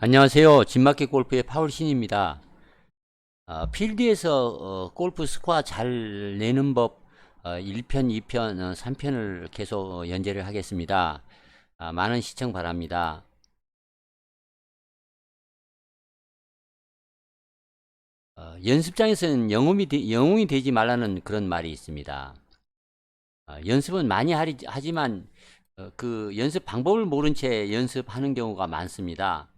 안녕하세요. 진마켓 골프의 파울신입니다. 필드에서 골프 스코어 잘 내는 법 1편, 2편, 3편을 계속 연재를 하겠습니다. 많은 시청 바랍니다. 연습장에서는 영웅이 되지 말라는 그런 말이 있습니다. 연습은 많이 하지만 그 연습 방법을 모른 채 연습하는 경우가 많습니다.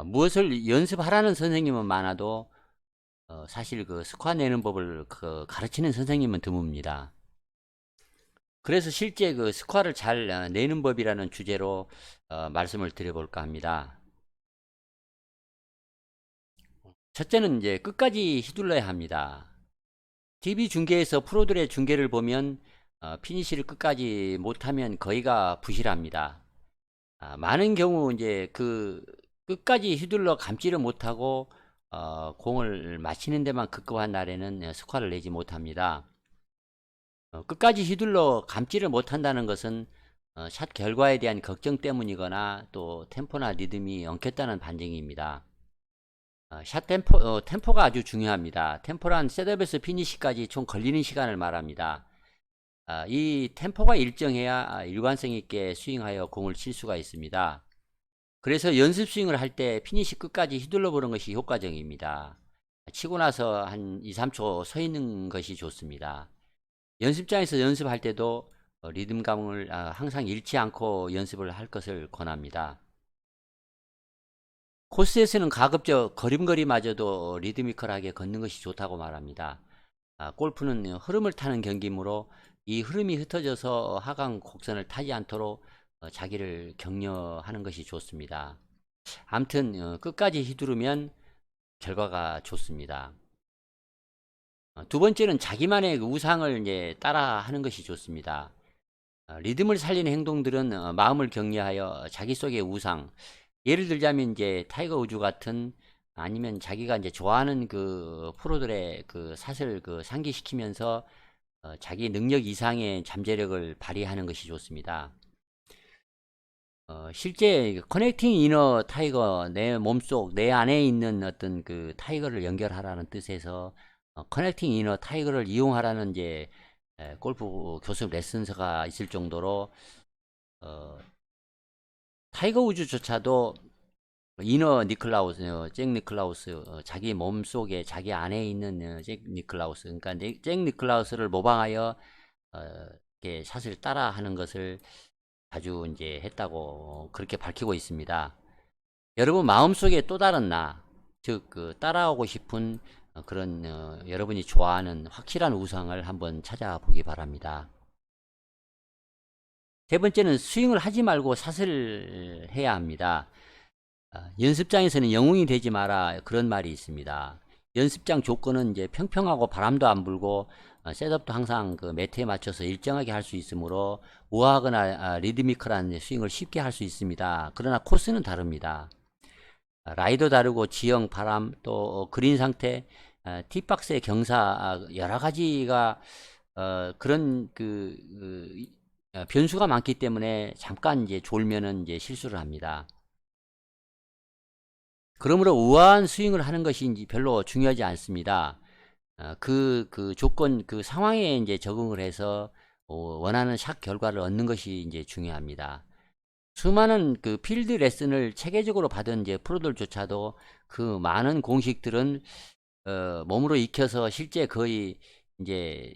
무엇을 연습하라는 선생님은 많아도 사실 그 스코어 내는 법을 가르치는 선생님은 드뭅니다. 그래서 실제 그 스코어를 잘 내는 법이라는 주제로 말씀을 드려볼까 합니다. 첫째는 이제 끝까지 휘둘러야 합니다. TV 중계에서 프로들의 중계를 보면 피니시를 끝까지 못하면 거의가 부실합니다. 많은 경우 이제 그 끝까지 휘둘러 감지를 못하고 공을 맞히는 데만 급급한 날에는 스코어를 내지 못합니다. 끝까지 휘둘러 감지를 못한다는 것은 샷 결과에 대한 걱정 때문이거나 또 템포나 리듬이 엉켰다는 반증입니다. 샷 템포가 아주 중요합니다. 템포란 셋업에서 피니시까지 총 걸리는 시간을 말합니다. 이 템포가 일정해야 일관성 있게 스윙하여 공을 칠 수가 있습니다. 그래서 연습 스윙을 할 때 피니시 끝까지 휘둘러 보는 것이 효과적입니다. 치고 나서 한 2, 3초 서 있는 것이 좋습니다. 연습장에서 연습할 때도 리듬감을 항상 잃지 않고 연습을 할 것을 권합니다. 코스에서는 가급적 걸음걸이마저도 리드미컬하게 걷는 것이 좋다고 말합니다. 골프는 흐름을 타는 경기이므로 이 흐름이 흩어져서 하강 곡선을 타지 않도록 자기를 격려하는 것이 좋습니다. 아무튼 끝까지 휘두르면 결과가 좋습니다. 두 번째는 자기만의 그 우상을 이제 따라 하는 것이 좋습니다. 리듬을 살리는 행동들은 마음을 격려하여 자기 속의 우상, 예를 들자면 이제 타이거 우즈 같은, 아니면 자기가 이제 좋아하는 그 프로들의 그 샷을 그 상기시키면서 자기 능력 이상의 잠재력을 발휘하는 것이 좋습니다. 실제 커넥팅 이너 타이거, 내 몸속 내 안에 있는 어떤 그 타이거를 연결하라는 뜻에서 커넥팅 이너 타이거를 이용하라는 이제 골프 교습 레슨서가 있을 정도로 어, 타이거 우즈조차도 이너 니클라우스, 잭 니클라우스, 자기 몸속에 자기 안에 있는 잭 니클라우스, 그러니까 잭 니클라우스를 모방하여 어, 이렇게 샷을 따라하는 것을 자주 이제 했다고 그렇게 밝히고 있습니다. 여러분 마음속에 또 다른 나, 즉 그 따라오고 싶은 그런 여러분이 좋아하는 확실한 우상을 한번 찾아보기 바랍니다. 세 번째는 스윙을 하지 말고 샷을 해야 합니다. 연습장에서는 영웅이 되지 마라 그런 말이 있습니다. 연습장 조건은 이제 평평하고 바람도 안 불고 셋업도 항상 그 매트에 맞춰서 일정하게 할 수 있으므로 우아하거나 리드미컬한 스윙을 쉽게 할 수 있습니다. 그러나 코스는 다릅니다. 라이도 다르고 지형, 바람, 또 그린 상태, 티박스의 경사 여러 가지가 그런 변수가 많기 때문에 잠깐 이제 졸면은 이제 실수를 합니다. 그러므로 우아한 스윙을 하는 것이 별로 중요하지 않습니다. 그 조건, 그 상황에 이제 적응을 해서 원하는 샷 결과를 얻는 것이 이제 중요합니다. 수많은 그 필드 레슨을 체계적으로 받은 이제 프로들조차도 그 많은 공식들은 몸으로 익혀서 실제 거의 이제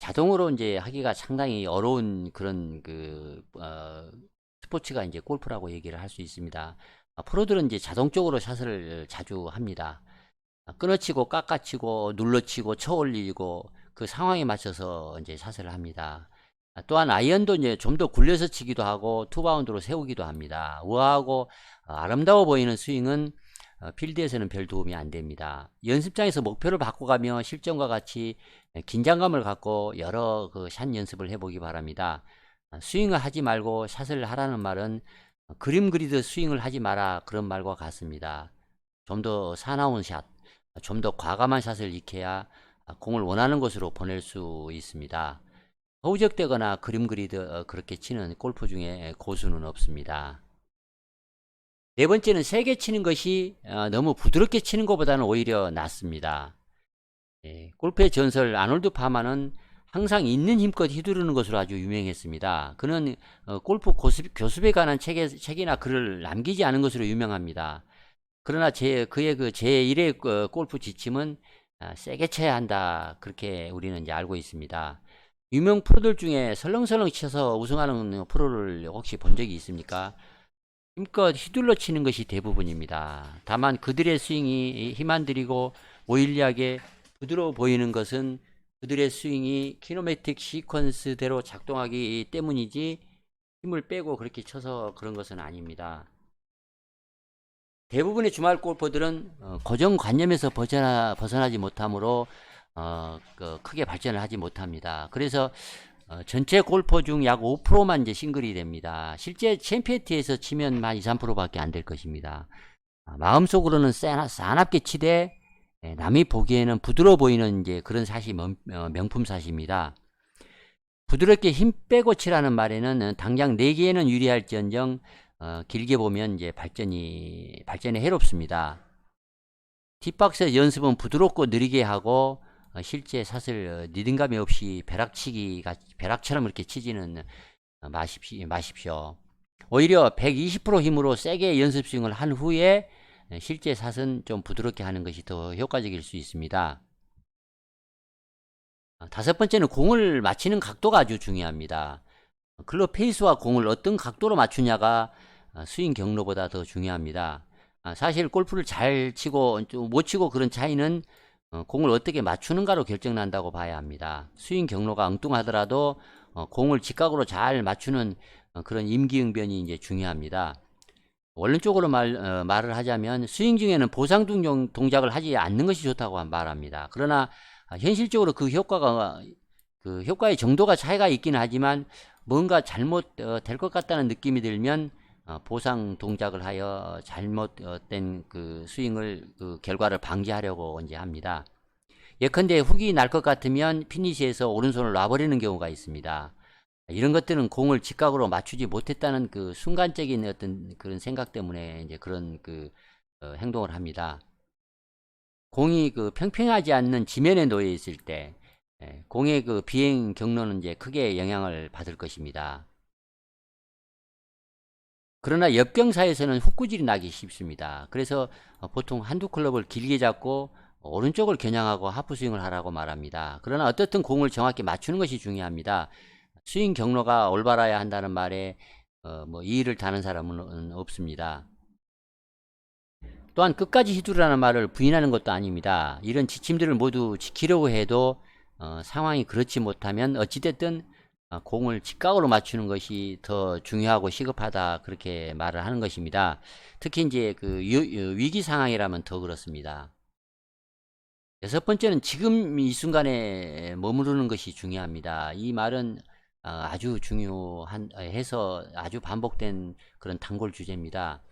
자동으로 이제 하기가 상당히 어려운 그런 스포츠가 이제 골프라고 얘기를 할 수 있습니다. 프로들은 이제 자동적으로 샷을 자주 합니다. 끊어치고 깎아치고 눌러치고 쳐올리고 그 상황에 맞춰서 이제 샷을 합니다. 또한 아이언도 이제 좀 더 굴려서 치기도 하고 투바운드로 세우기도 합니다. 우아하고 아름다워 보이는 스윙은 필드에서는 별 도움이 안 됩니다. 연습장에서 목표를 바꿔가며 실전과 같이 긴장감을 갖고 여러 그 샷 연습을 해보기 바랍니다. 스윙을 하지 말고 샷을 하라는 말은 그림 그리듯 스윙을 하지 마라 그런 말과 같습니다. 좀 더 사나운 샷, 좀 더 과감한 샷을 익혀야 공을 원하는 곳으로 보낼 수 있습니다. 허우적대거나 그림 그리듯 그렇게 치는 골프 중에 고수는 없습니다. 네 번째는 세게 치는 것이 너무 부드럽게 치는 것보다는 오히려 낫습니다. 예, 골프의 전설 아놀드 파마는 항상 있는 힘껏 휘두르는 것으로 아주 유명했습니다. 그는 골프 교습에 관한 책이나 글을 남기지 않은 것으로 유명합니다. 그러나 그의 그 제1의 골프 지침은 세게 쳐야 한다. 그렇게 우리는 이제 알고 있습니다. 유명 프로들 중에 설렁설렁 쳐서 우승하는 프로를 혹시 본 적이 있습니까? 힘껏 휘둘러 치는 것이 대부분입니다. 다만 그들의 스윙이 힘 안 들이고 오일리하게 부드러워 보이는 것은 그들의 스윙이 키노매틱 시퀀스대로 작동하기 때문이지 힘을 빼고 그렇게 쳐서 그런 것은 아닙니다. 대부분의 주말 골퍼들은 고정관념에서 벗어나지 못하므로 크게 발전을 하지 못합니다. 그래서 전체 골퍼 중 약 5%만 이제 싱글이 됩니다. 실제 챔피언티에서 치면 한 2, 3%밖에 안 될 것입니다. 마음속으로는 싸납게 치되 남이 보기에는 부드러워 보이는 이제 그런 샷이 명품 샷입니다. 부드럽게 힘 빼고 치라는 말에는 당장 내기에는 유리할지언정 길게 보면 이제 발전에 해롭습니다. 팁박스 연습은 부드럽고 느리게 하고 실제 샷을 리듬감이 없이 벼락처럼 이렇게 치지는 마십시오. 오히려 120% 힘으로 세게 연습 스윙을 한 후에 실제 샷은 좀 부드럽게 하는 것이 더 효과적일 수 있습니다. 다섯 번째는 공을 맞히는 각도가 아주 중요합니다. 클럽 페이스와 공을 어떤 각도로 맞추냐가 스윙 경로보다 더 중요합니다. 사실 골프를 잘 치고 못 치고 그런 차이는 공을 어떻게 맞추는가로 결정난다고 봐야 합니다. 스윙 경로가 엉뚱하더라도 공을 직각으로 잘 맞추는 그런 임기응변이 이제 중요합니다. 원론적으로 말을 하자면 스윙 중에는 보상 동작을 하지 않는 것이 좋다고 말합니다. 그러나 현실적으로 그 효과의 정도가 차이가 있기는 하지만 뭔가 잘못 될 것 같다는 느낌이 들면 보상 동작을 하여 잘못된 그 스윙을 그 결과를 방지하려고 이제 합니다. 예컨대 훅이 날 것 같으면 피니시에서 오른손을 놔버리는 경우가 있습니다. 이런 것들은 공을 직각으로 맞추지 못했다는 그 순간적인 어떤 그런 생각 때문에 이제 그런 행동을 합니다. 공이 평평하지 않는 지면에 놓여 있을 때 공의 비행 경로는 이제 크게 영향을 받을 것입니다. 그러나 역경사에서는 훅구질이 나기 쉽습니다. 그래서 보통 한두 클럽을 길게 잡고 오른쪽을 겨냥하고 하프스윙을 하라고 말합니다. 그러나 어떻든 공을 정확히 맞추는 것이 중요합니다. 스윙 경로가 올바라야 한다는 말에 이의를 다는 사람은 없습니다. 또한 끝까지 휘두르라는 말을 부인하는 것도 아닙니다. 이런 지침들을 모두 지키려고 해도 상황이 그렇지 못하면 어찌됐든 공을 직각으로 맞추는 것이 더 중요하고 시급하다 그렇게 말을 하는 것입니다. 특히 이제 위기 상황이라면 더 그렇습니다. 여섯 번째는 지금 이 순간에 머무르는 것이 중요합니다. 이 말은 아주 해서 아주 반복된 그런 단골 주제입니다.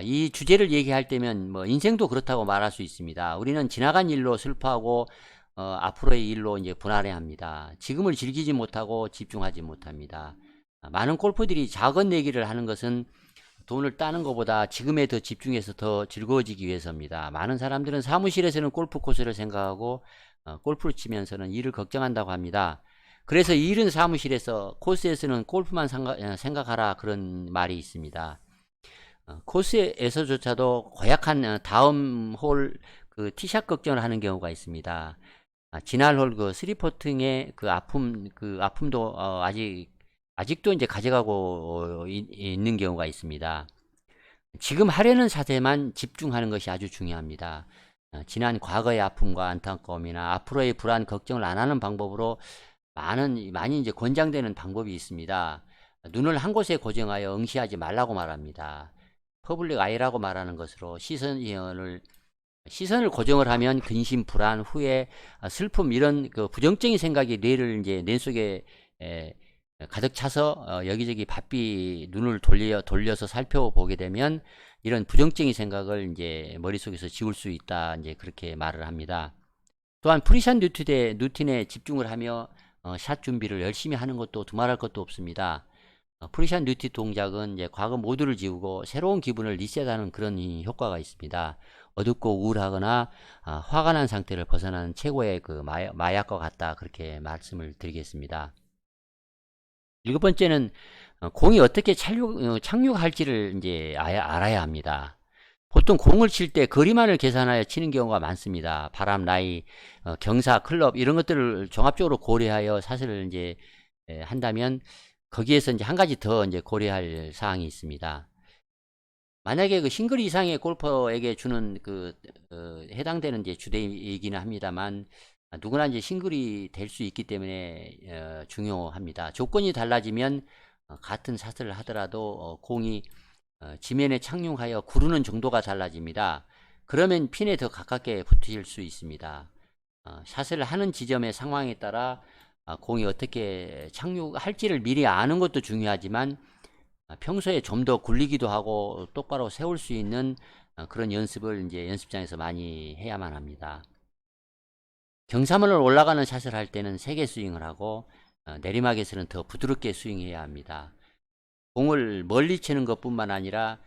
이 주제를 얘기할 때면 인생도 그렇다고 말할 수 있습니다. 우리는 지나간 일로 슬퍼하고 앞으로의 일로 이제 분할해야 합니다. 지금을 즐기지 못하고 집중하지 못합니다. 많은 골퍼들이 작은 내기를 하는 것은 돈을 따는 것보다 지금에 더 집중해서 더 즐거워지기 위해서입니다. 많은 사람들은 사무실에서는 골프 코스를 생각하고 골프를 치면서는 일을 걱정한다고 합니다. 그래서 일은 사무실에서 코스에서는 골프만 생각하라 그런 말이 있습니다. 코스에서조차도 고약한 다음 홀 티샷 걱정을 하는 경우가 있습니다. 지난 홀 3퍼팅의 아픔도 아직도 이제 가져가고 있는 경우가 있습니다. 지금 하려는 샷에만 집중하는 것이 아주 중요합니다. 지난 과거의 아픔과 안타까움이나 앞으로의 불안 걱정을 안 하는 방법으로 많이 이제 권장되는 방법이 있습니다. 눈을 한 곳에 고정하여 응시하지 말라고 말합니다. 퍼블릭 아이라고 말하는 것으로 시선을 고정을 하면 근심, 불안, 후회, 슬픔 이런 부정적인 생각이 뇌 속에 가득 차서 여기저기 바삐 눈을 돌려서 살펴보게 되면 이런 부정적인 생각을 이제 머릿속에서 지울 수 있다 이제 그렇게 말을 합니다. 또한 프리샷 루틴에 집중을 하며 샷 준비를 열심히 하는 것도 두말할 것도 없습니다. 프리시안 뉴티 동작은 이제 과거 모드를 지우고 새로운 기분을 리셋하는 그런 효과가 있습니다. 어둡고 우울하거나 화가 난 상태를 벗어나는 최고의 그 마약과 같다, 그렇게 말씀을 드리겠습니다. 일곱 번째는 공이 어떻게 착륙할지를 이제 알아야 합니다. 보통 공을 칠 때 거리만을 계산하여 치는 경우가 많습니다. 바람, 라이, 경사, 클럽 이런 것들을 종합적으로 고려하여 샷을 이제 한다면 거기에서 이제 한 가지 더 이제 고려할 사항이 있습니다. 만약에 그 싱글 이상의 골퍼에게 주는 해당되는 이제 주대이기는 합니다만, 누구나 이제 싱글이 될 수 있기 때문에 중요합니다. 조건이 달라지면 같은 샷을 하더라도 공이 지면에 착륙하여 구르는 정도가 달라집니다. 그러면 핀에 더 가깝게 붙일 수 있습니다. 샷을 하는 지점의 상황에 따라 공이 어떻게 착륙할지를 미리 아는 것도 중요하지만, 평소에 좀 더 굴리기도 하고 똑바로 세울 수 있는 그런 연습을 이제 연습장에서 많이 해야만 합니다. 경사면을 올라가는 샷을 할 때는 세게 스윙을 하고, 내리막에서는 더 부드럽게 스윙해야 합니다. 공을 멀리 치는 것뿐만 아니라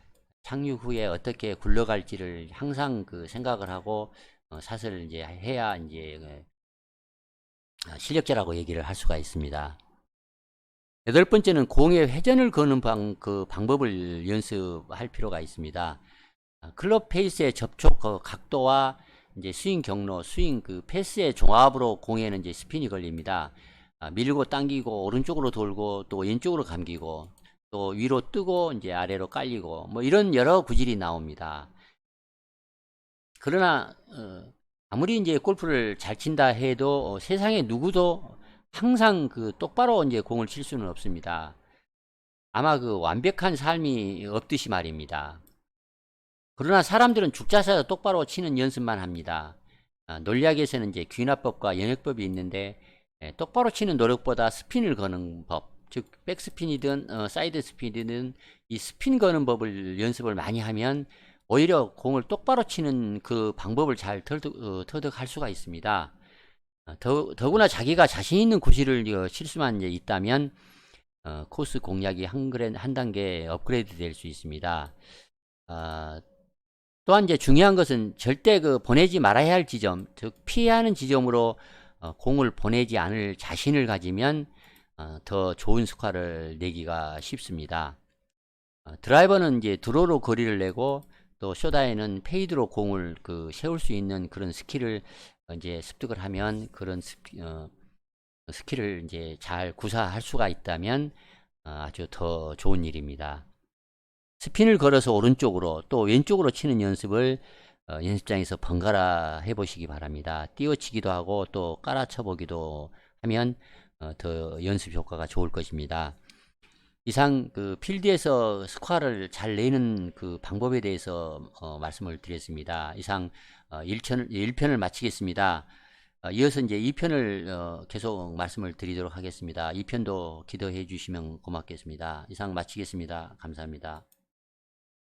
착륙 후에 어떻게 굴러갈지를 항상 생각을 하고 샷을 이제 해야 이제 실력자라고 얘기를 할 수가 있습니다. 여덟 번째는 공의 회전을 거는 방법을 연습할 필요가 있습니다. 클럽 페이스의 접촉 각도와 이제 스윙 경로, 스윙 패스의 종합으로 공에는 이제 스핀이 걸립니다. 밀고 당기고 오른쪽으로 돌고 또 왼쪽으로 감기고 또 위로 뜨고 이제 아래로 깔리고 뭐 이런 여러 구질이 나옵니다. 그러나 아무리 이제 골프를 잘 친다 해도 세상에 누구도 항상 똑바로 이제 공을 칠 수는 없습니다. 아마 완벽한 삶이 없듯이 말입니다. 그러나 사람들은 죽자사자 똑바로 치는 연습만 합니다. 논리학에서는 이제 귀납법과 연역법이 있는데, 똑바로 치는 노력보다 스핀을 거는 법, 즉 백스핀이든 사이드 스핀이든 이 스핀 거는 법을 연습을 많이 하면 오히려 공을 똑바로 치는 그 방법을 잘 터득할 수가 있습니다. 더구나 자기가 자신 있는 구실을 칠 수만 이제 있다면 코스 공략이 한 단계 업그레이드 될 수 있습니다. 또한 이제 중요한 것은 절대 보내지 말아야 할 지점, 즉 피해야 하는 지점으로 공을 보내지 않을 자신을 가지면 더 좋은 스코어를 내기가 쉽습니다. 드라이버는 이제 드로우로 거리를 내고, 또 쇼다에는 페이드로 공을 세울 수 있는 그런 스킬을 이제 습득을 하면, 그런 스킬을 이제 잘 구사할 수가 있다면 아주 더 좋은 일입니다. 스핀을 걸어서 오른쪽으로 또 왼쪽으로 치는 연습을 연습장에서 번갈아 해보시기 바랍니다. 띄워치기도 하고 또 깔아쳐 보기도 하면 더 연습 효과가 좋을 것입니다. 이상 필드에서 스코어를 잘 내는 방법에 대해서 말씀을 드렸습니다. 이상 1편을 마치겠습니다. 이어서 이제 2편을 계속 말씀을 드리도록 하겠습니다. 2편도 기도해 주시면 고맙겠습니다. 이상 마치겠습니다. 감사합니다.